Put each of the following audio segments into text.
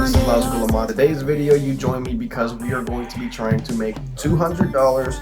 this is Miles Gulamar. Today's video, you join me because we are going to be trying to make $200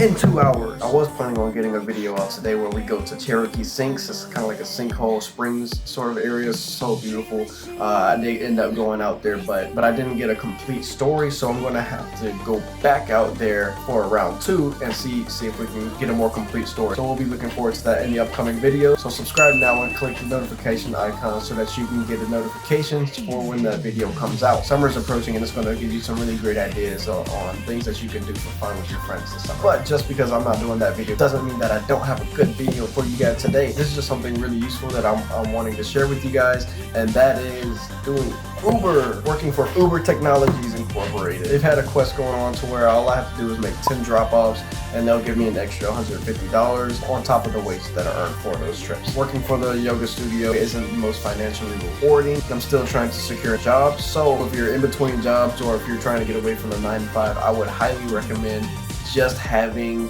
in 2 hours. I was planning on getting a video out today where we go to Cherokee Sinks. It's kind of like a sinkhole springs sort of area. It's so beautiful. I did end up going out there, but I didn't get a complete story, so I'm going to have to go back out there for round 2 and see if we can get a more complete story. So we'll be looking forward to that in the upcoming video. So subscribe now and click the notification icon so that you can get the notifications for when that video comes out. Summer's approaching and it's going to give you some really great ideas on things that you can do for fun with your friends this summer. But just because I'm not doing that video doesn't mean that I don't have a good video for you guys today. This is just something really useful that I'm wanting to share with you guys, and that is doing Uber, working for Uber Technologies Incorporated. They've had a quest going on to where all I have to do is make 10 drop-offs and they'll give me an extra $150 on top of the wages that are earned for those trips. Working for the yoga studio isn't the most financially rewarding. I'm still trying to secure a job, so if you're in between jobs or if you're trying to get away from the 9 to 5, I would highly recommend just having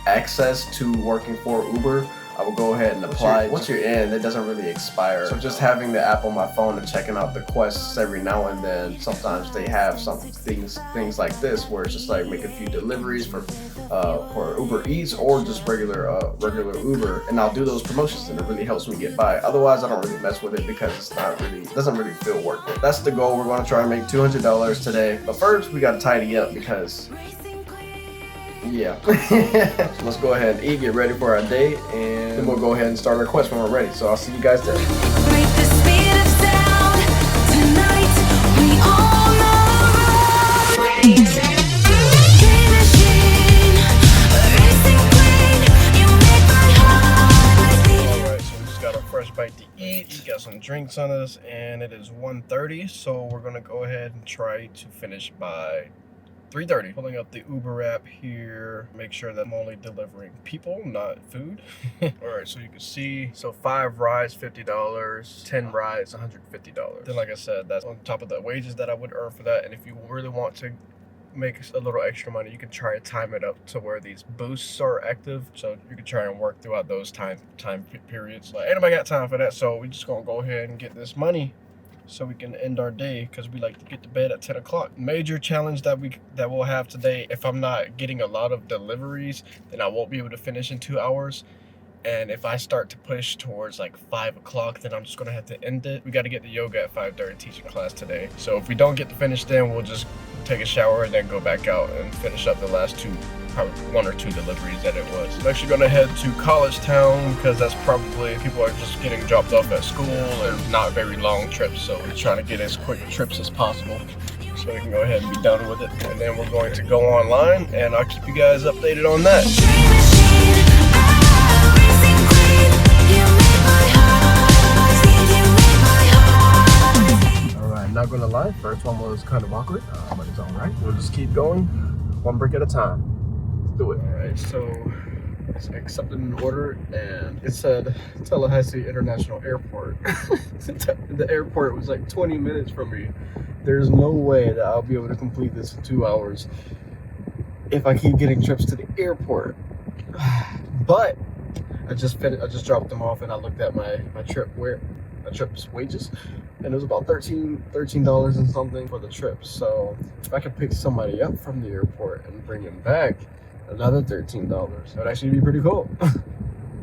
access to working for Uber. I will go ahead and apply. Once you're in, it doesn't really expire. So just having the app on my phone and checking out the quests every now and then. Sometimes they have some things like this where it's just like make a few deliveries for Uber Eats or just regular Uber, and I'll do those promotions and it really helps me get by. Otherwise, I don't really mess with it because it doesn't really feel worth it. That's the goal. We're going to try and make $200 today. But first, we got to tidy up because yeah. So let's go ahead and eat, get ready for our day, and then we'll go ahead and start our quest when we're ready. So I'll see you guys there. Alright, so we just got a fresh bite to eat, got some drinks on us, and it is 1:30, so we're gonna go ahead and try to finish by 3:30. Pulling up the Uber app here, make sure that I'm only delivering people, not food. Alright, so you can see, so 5 rides, $50, 10 rides, $150. Then like I said, that's on top of the wages that I would earn for that, and if you really want to make a little extra money, you can try to time it up to where these boosts are active, so you can try and work throughout those time periods. Like, ain't nobody got time for that, so we just gonna go ahead and get this money so we can end our day, because we like to get to bed at 10 o'clock. Major challenge that we'll have today, if I'm not getting a lot of deliveries, then I won't be able to finish in 2 hours. And if I start to push towards like 5 o'clock, then I'm just gonna have to end it. We got to get the yoga at 5:30 teaching class today. So if we don't get to finish then, we'll just take a shower and then go back out and finish up the last probably 1 or 2 deliveries that it was. I'm actually gonna head to College Town because that's probably, people are just getting dropped off at school and not very long trips. So we're trying to get as quick trips as possible so we can go ahead and be done with it. And then we're going to go online and I'll keep you guys updated on that. Not gonna lie, first one was kind of awkward, but it's all right. We'll just keep going, one brick at a time. Let's do it. All right, so I accepted an order, and it said Tallahassee International Airport. The airport was like 20 minutes from me. There's no way that I'll be able to complete this in 2 hours if I keep getting trips to the airport. But I just dropped them off, and I looked at my trip's wages, and it was about $13 and something for the trip. So if I could pick somebody up from the airport and bring him back, another $13, that would actually be pretty cool.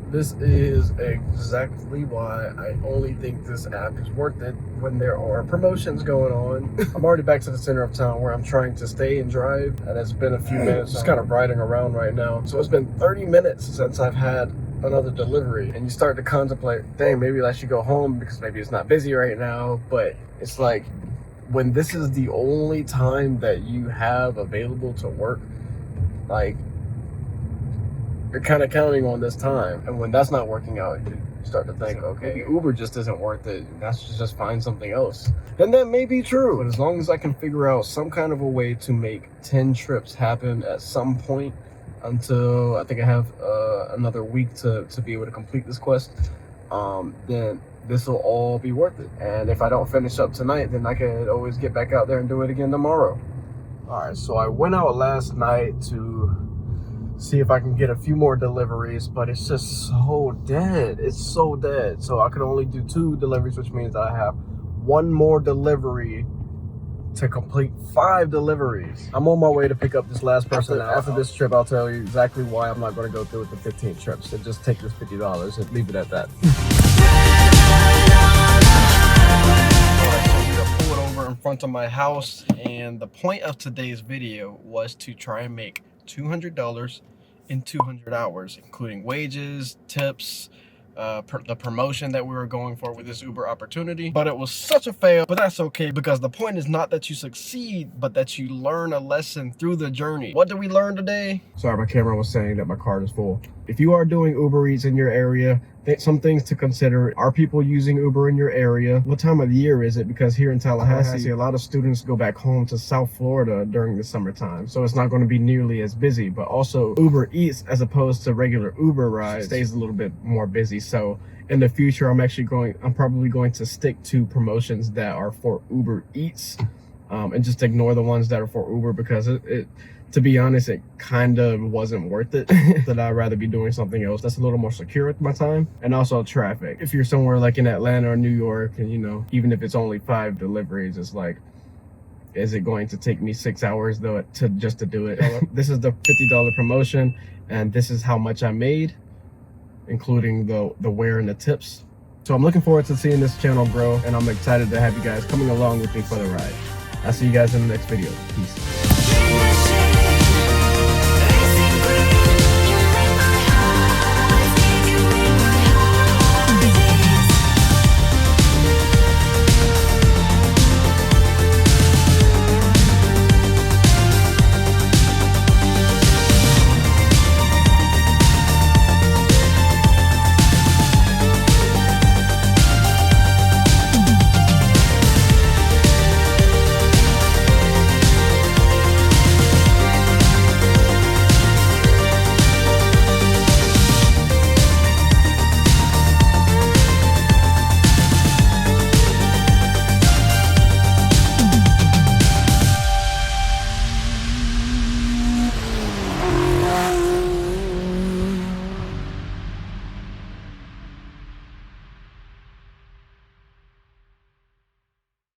This is exactly why I only think this app is worth it when there are promotions going on. I'm already back to the center of town where I'm trying to stay and drive, and it's been a few minutes just kind of riding around right now. So it's been 30 minutes since I've had another delivery, and you start to contemplate, dang, maybe I should go home because maybe it's not busy right now. But it's like, when this is the only time that you have available to work, like, you're kind of counting on this time, and when that's not working out, you start to think, okay, maybe Uber just isn't worth it. That's just find something else. And that may be true, but as long as I can figure out some kind of a way to make 10 trips happen at some point, until I think I have another week to be able to complete this quest, then this will all be worth it. And if I don't finish up tonight, then I could always get back out there and do it again tomorrow. All right, so I went out last night to see if I can get a few more deliveries, but it's just so dead. It's so dead. So I could only do 2 deliveries, which means that I have 1 more delivery to complete 5 deliveries. I'm on my way to pick up this last person. After this trip, I'll tell you exactly why I'm not going to go through with the 15 trips. So just take this $50 and leave it at that. Alright, so we are pulling over in front of my house, and the point of today's video was to try and make $200 in 200 hours, including wages, tips, the promotion that we were going for with this Uber opportunity. But it was such a fail, but that's okay, because the point is not that you succeed, but that you learn a lesson through the journey. What did we learn today? Sorry, my camera was saying that my card is full. If you are doing Uber Eats in your area, some things to consider. Are people using Uber in your area? What time of the year is it? Because here in Tallahassee, a lot of students go back home to South Florida during the summertime, so it's not going to be nearly as busy. But also Uber Eats, as opposed to regular Uber rides, stays a little bit more busy. So in the future, I'm probably going to stick to promotions that are for Uber Eats, and just ignore the ones that are for Uber, because to be honest, it kind of wasn't worth it. That I'd rather be doing something else that's a little more secure with my time. And also traffic. If you're somewhere like in Atlanta or New York, and even if it's only 5 deliveries, it's like, is it going to take me 6 hours though to do it? This is the $50 promotion, and this is how much I made, including the wear and the tips. So I'm looking forward to seeing this channel grow, and I'm excited to have you guys coming along with me for the ride. I'll see you guys in the next video. Peace.